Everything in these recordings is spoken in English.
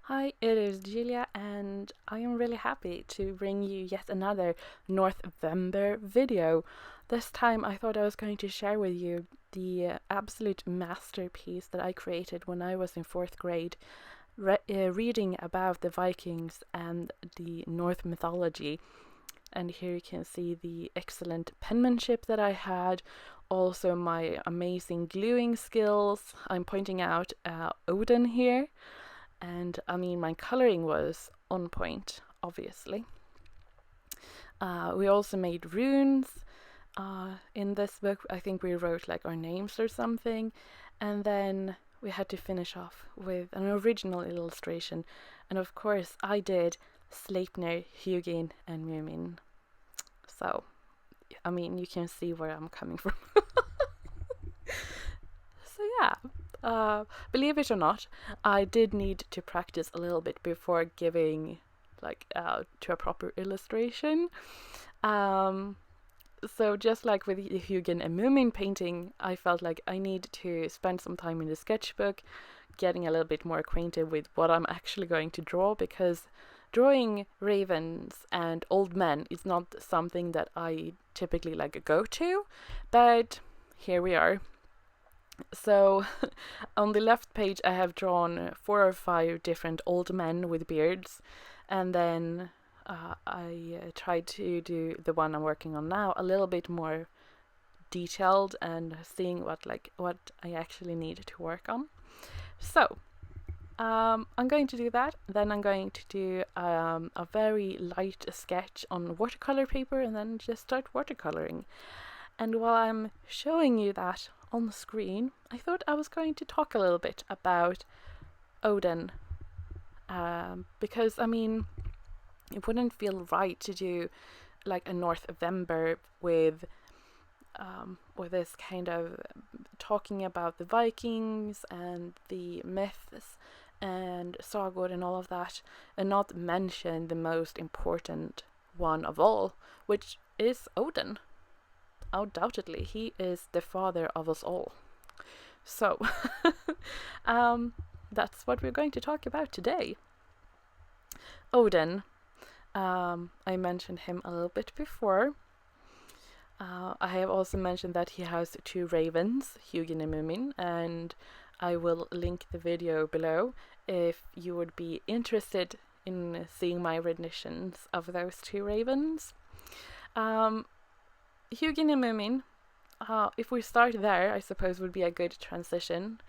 Hi, it is Julia, and I am really happy to bring you yet another Norsvember video. This time I thought I was going to share with you the absolute masterpiece that I created when I was in fourth grade, reading about the Vikings and the Norse mythology. And here you can see the excellent penmanship that I had, also my amazing gluing skills. I'm pointing out Oden here. And I mean, my coloring was on point, obviously. We also made runes in this book. I think we wrote like our names or something. And then we had to finish off with an original illustration. And of course, I did Sleipnir, Hugin, and Munin. So, I mean, you can see where I'm coming from. So, yeah. Believe it or not, I did need to practice a little bit before giving to a proper illustration. So just like with the Hugin and Munin painting, I felt like I need to spend some time in the sketchbook, getting a little bit more acquainted with what I'm actually going to draw, because drawing ravens and old men is not something that I typically go to, but here we are. So on the left page I have drawn 4 or 5 different old men with beards, and then I tried to do the one I'm working on now a little bit more detailed and seeing what I actually need to work on. So I'm going to do that. Then I'm going to do a very light sketch on watercolor paper and then just start watercoloring. And while I'm showing you that on the screen, I thought I was going to talk a little bit about Oden. Because, I mean, it wouldn't feel right to do like a Norsvember with this kind of talking about the Vikings and the myths and Sagor and all of that, and not mention the most important one of all, which is Oden. Undoubtedly, he is the father of us all. So, that's what we're going to talk about today. Oden. I mentioned him a little bit before. I have also mentioned that he has 2 ravens, Hugin and Munin, and I will link the video below if you would be interested in seeing my renditions of those 2 ravens. Hugin and Munin, if we start there, I suppose would be a good transition.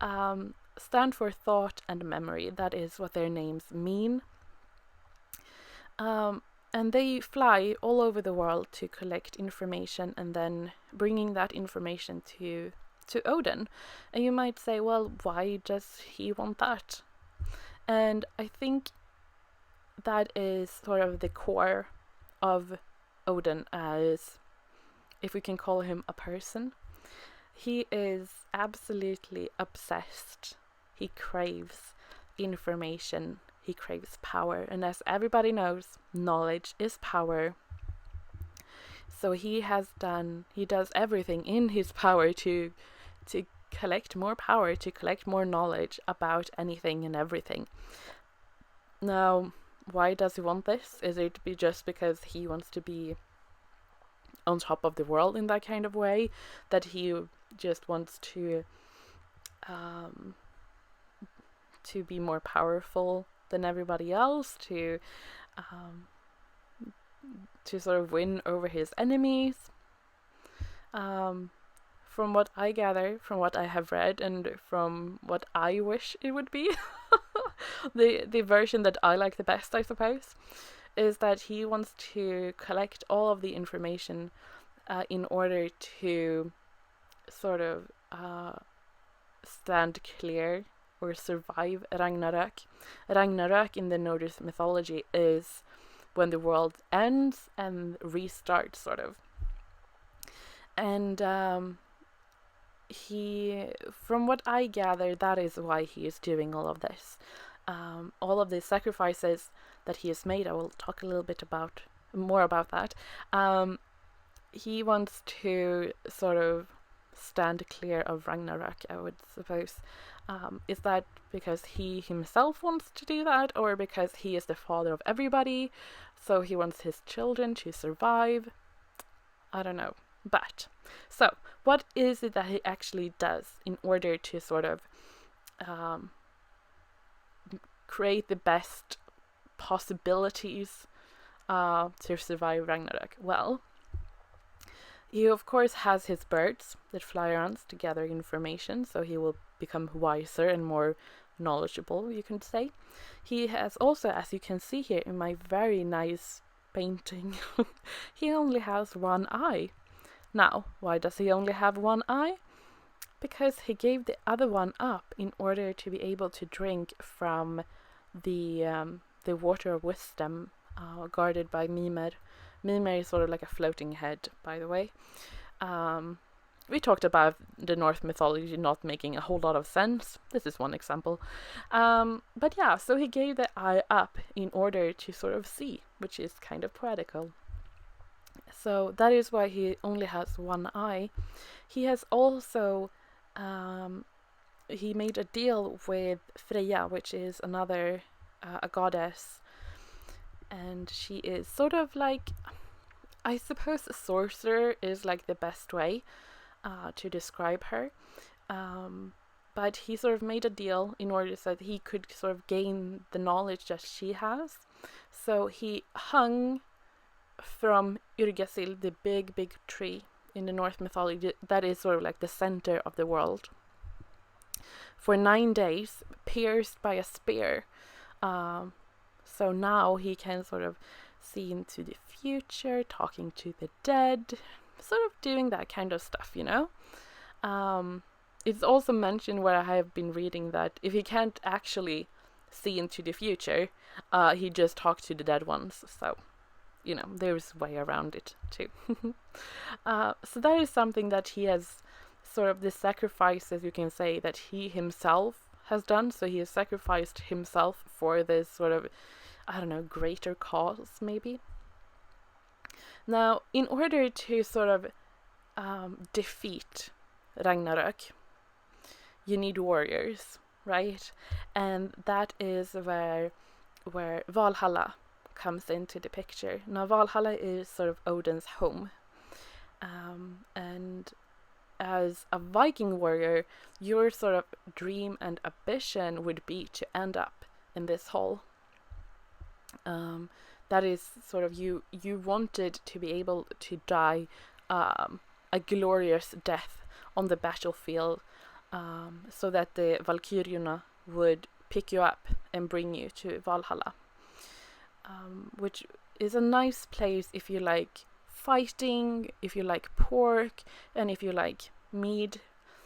Stand for thought and memory. That is what their names mean. And they fly all over the world to collect information and then bringing that information to Oden. And you might say, well, why does he want that? And I think that is sort of the core of Oden, as if we can call him a person. He is absolutely obsessed. He craves information. He craves power. And as everybody knows, knowledge is power. So he does everything in his power to collect more power, to collect more knowledge about anything and everything. Now, why does he want this? Is it just because he wants to be on top of the world in that kind of way, that he just wants to be more powerful than everybody else, to sort of win over his enemies? From what I gather, from what I have read, and from what I wish it would be, the version that I like the best, I suppose, is that he wants to collect all of the information in order to sort of stand clear or survive Ragnarök. Ragnarök in the Nordic mythology is when the world ends and restarts, sort of. And from what I gather, that is why he is doing all of this. All of the sacrifices that he has made, I will talk a little bit more about that. He wants to sort of stand clear of Ragnarok, I would suppose. Is that because he himself wants to do that, or because he is the father of everybody, so he wants his children to survive? I don't know. But, so, what is it that he actually does in order to sort of create the best possibilities to survive Ragnarok? Well, he of course has his birds that fly around to gather information, so he will become wiser and more knowledgeable, you can say. He has also, as you can see here in my very nice painting, he only has one eye. Now, why does he only have one eye? Because he gave the other one up in order to be able to drink from the water of wisdom guarded by Mimir. Mimir is sort of like a floating head, by the way. We talked about the Norse mythology not making a whole lot of sense. This is one example. But yeah, so he gave the eye up in order to sort of see, which is kind of poetical. So that is why he only has one eye. He has also he made a deal with Freya, which is another a goddess, and she is sort of like, I suppose a sorcerer is like the best way to describe her. But he sort of made a deal in order so that he could sort of gain the knowledge that she has. So he hung from Yrgasil, the big tree in the Norse mythology that is sort of like the center of the world, for 9 days, pierced by a spear. So now he can sort of see into the future, talking to the dead, sort of doing that kind of stuff, you know? It's also mentioned where I have been reading that if he can't actually see into the future, he just talks to the dead ones. So, you know, there's a way around it too. So that is something that he has sort of the sacrifices, you can say, that he himself has done. So he has sacrificed himself for this sort of, I don't know, greater cause maybe. Now, in order to sort of defeat Ragnarok, you need warriors, right? And that is where Valhalla comes into the picture. Now, Valhalla is sort of Oden's home. And as a Viking warrior, your sort of dream and ambition would be to end up in this hall. That is sort of you wanted to be able to die a glorious death on the battlefield, so that the Valkyrjorna would pick you up and bring you to Valhalla, which is a nice place if you like fighting, if you like pork, and if you like mead.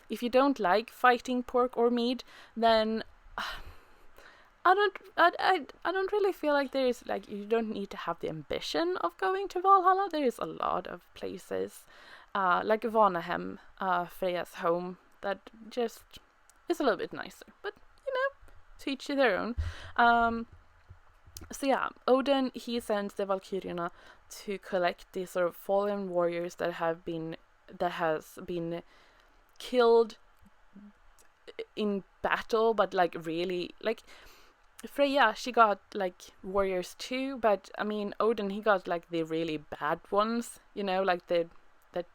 If you don't like fighting, pork, or mead, then I don't really feel like there is, like, you don't need to have the ambition of going to Valhalla. There is a lot of places, like Vanahem, Freya's home, that just is a little bit nicer. But, you know, to each their own. So yeah, Oden, he sends the Valkyrjorna to collect these sort of fallen warriors that has been killed in battle, but like really, like Freya, she got like warriors too, but I mean Oden, he got like the really bad ones, you know, like that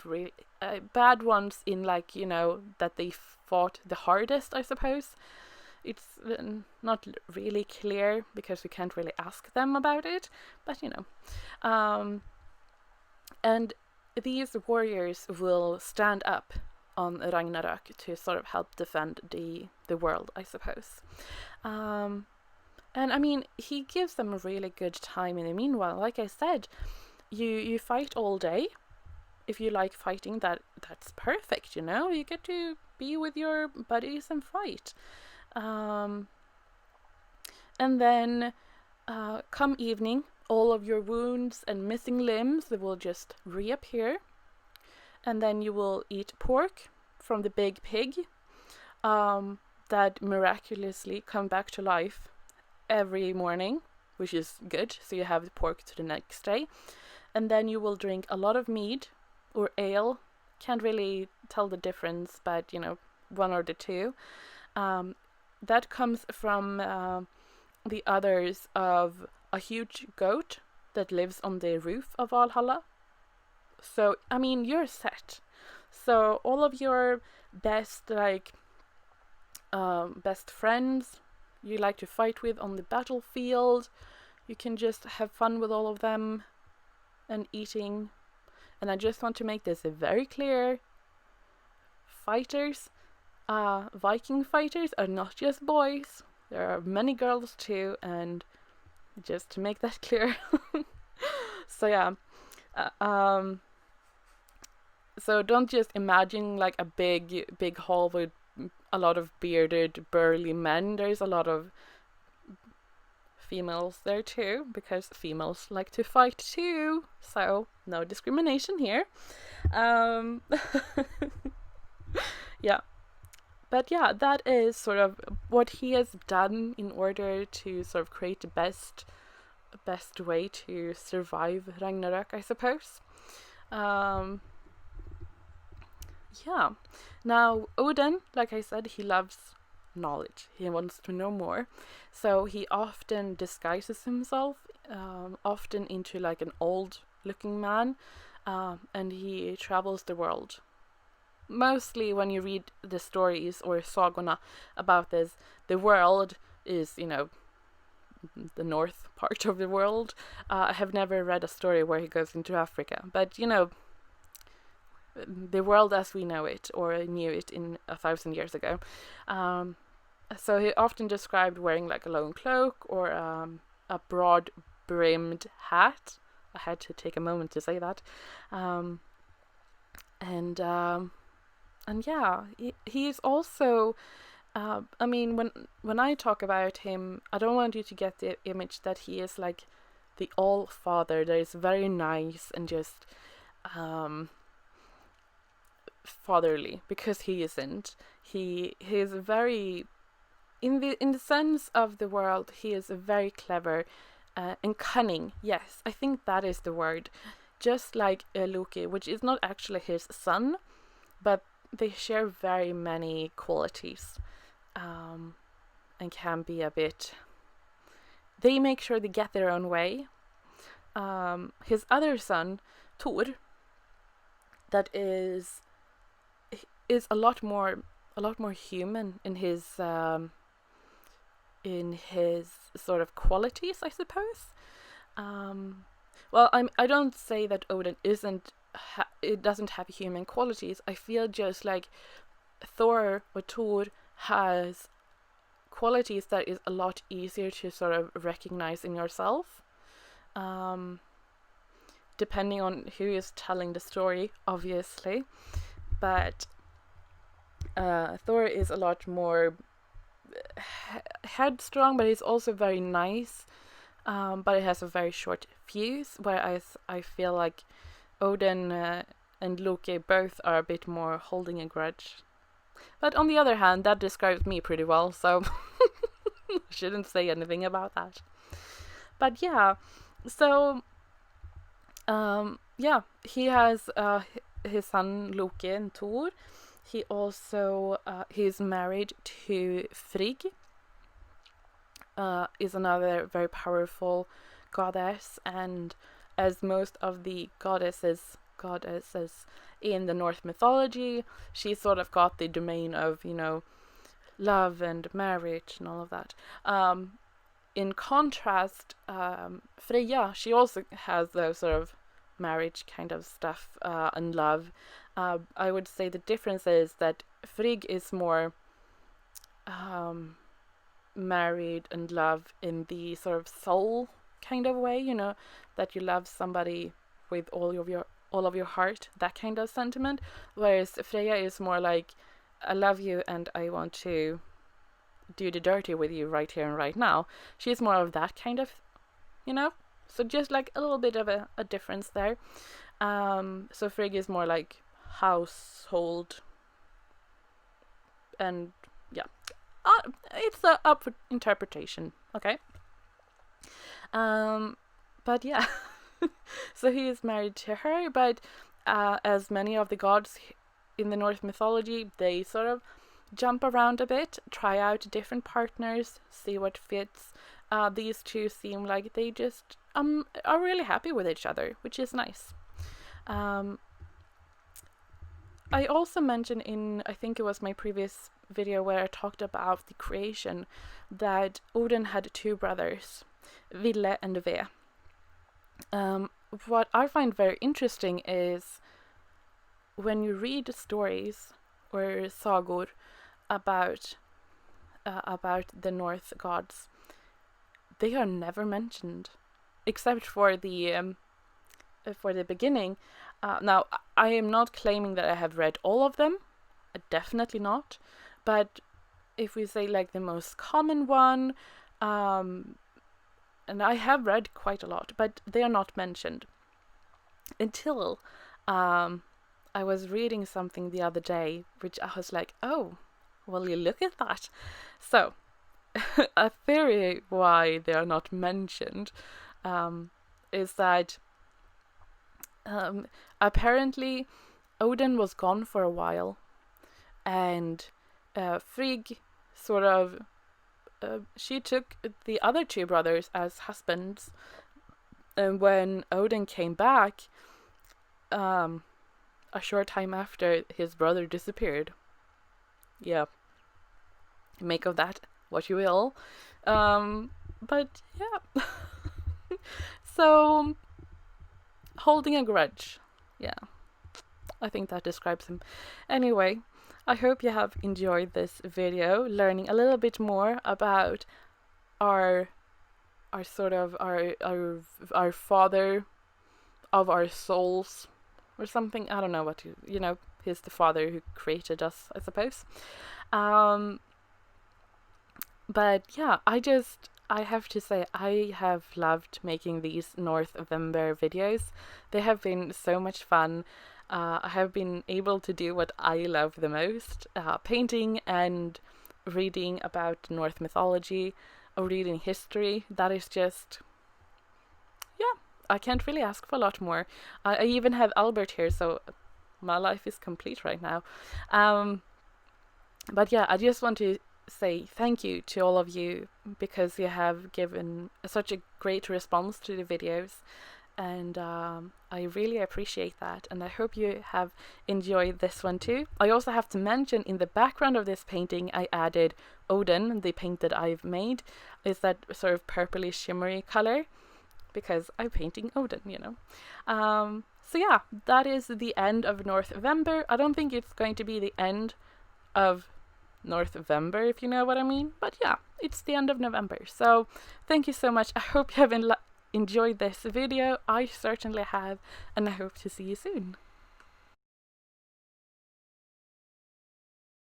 really bad ones in, like, you know, that they fought the hardest, I suppose. It's not really clear because we can't really ask them about it, but you know. And these warriors will stand up on Ragnarok to sort of help defend the world, I suppose. And I mean, he gives them a really good time in the meanwhile. Like I said, you fight all day. If you like fighting, that's perfect, you know? You get to be with your buddies and fight. And then come evening, all of your wounds and missing limbs, they will just reappear. And then you will eat pork from the big pig that miraculously come back to life every morning, which is good. So you have the pork to the next day. And then you will drink a lot of mead or ale. Can't really tell the difference, but one or the two. That comes from the others of a huge goat that lives on the roof of Valhalla. So you're set. So all of your best best friends you like to fight with on the battlefield, you can just have fun with all of them and eating. And I just want to make this very clear. Fighters, Viking fighters are not just boys. There are many girls too, and just to make that clear. So yeah, so don't just imagine like a big hall with a lot of bearded, burly men. There's a lot of females there too, because females like to fight too. So no discrimination here. Yeah. But yeah, that is sort of what he has done in order to sort of create the best way to survive Ragnarok, I suppose. Yeah. Now, Oden, like I said, he loves knowledge. He wants to know more. So he often disguises himself, often into like an old looking man, and he travels the world. Mostly when you read the stories or sagorna about this, the world is, the north part of the world. I have never read a story where he goes into Africa, but the world as we know it or knew it in 1,000 years ago. So he often described wearing like a long cloak or a broad brimmed hat. I had to take a moment to say that. And yeah, he's also when I talk about him, I don't want you to get the image that he is like the all father that is very nice and just fatherly, because he isn't. He is very in the sense of the world, he is very clever and cunning. Yes, I think that is the word. Just like Loki, which is not actually his son, but they share very many qualities, and can be a bit. They make sure they get their own way. His other son, Thor, that is a lot more human in his sort of qualities, I suppose. Well, I don't say that Odin it doesn't have human qualities. I feel just like Thor has qualities that is a lot easier to sort of recognize in yourself, depending on who is telling the story, obviously. But Thor is a lot more headstrong, but he's also very nice. But it has a very short fuse, whereas I feel like Odin and Loki both are a bit more holding a grudge. But on the other hand, that describes me pretty well, so shouldn't say anything about that. But yeah, so yeah, he has his son Loki and Thor. He also he's married to Frigg. Is another very powerful goddess, and as most of the goddesses in the Norse mythology, she sort of got the domain of love and marriage and all of that. In contrast, Freya, she also has those sort of marriage kind of stuff and love. I would say the difference is that Frigg is more married and love in the sort of soul kind of way, that you love somebody with all of your heart, that kind of sentiment. Whereas Freya is more like, I love you and I want to do the dirty with you right here and right now. She's more of that kind of, so just like a little bit of a difference there. So Frigg is more like household, and yeah, it's up for interpretation, okay. But yeah, so he is married to her, but as many of the gods, in the Norse mythology, they sort of jump around a bit, try out different partners, see what fits. These two seem like they just are really happy with each other, which is nice. I also mentioned in, I think it was my previous video where I talked about the creation, that Odin had two brothers, Ville and Ve. What I find very interesting is when you read stories or sagor about the Norse gods, they are never mentioned, except for the beginning. Now, I am not claiming that I have read all of them, definitely not. But if we say like the most common one, and I have read quite a lot, but they are not mentioned until I was reading something the other day, which I was like, oh, well, you look at that. So, a theory why they are not mentioned is that apparently Odin was gone for a while, and Frigg sort of she took the other two brothers as husbands, and when Odin came back, a short time after, his brother disappeared. Yeah, make of that what you will. But yeah. So, holding a grudge. Yeah, I think that describes him. Anyway, I hope you have enjoyed this video, learning a little bit more about our father of our souls, or something. I don't know what he's the father who created us, I suppose. But yeah, I have to say, I have loved making these Norsvember videos. They have been so much fun. I have been able to do what I love the most, painting and reading about Norse mythology, or reading history. That is just, yeah, I can't really ask for a lot more. I even have Albert here, so my life is complete right now. But yeah, I just want to say thank you to all of you, because you have given such a great response to the videos, and I really appreciate that, and I hope you have enjoyed this one too. I also have to mention, in the background of this painting I added Oden, the paint that I've made. Is that sort of purpley shimmery color, because I'm painting Oden, so yeah, that is the end of Norsvember. I don't think it's going to be the end of Norsvember, if you know what I mean. But yeah, it's the end of November. So thank you so much. I hope you have enjoyed this video. I certainly have, and I hope to see you soon.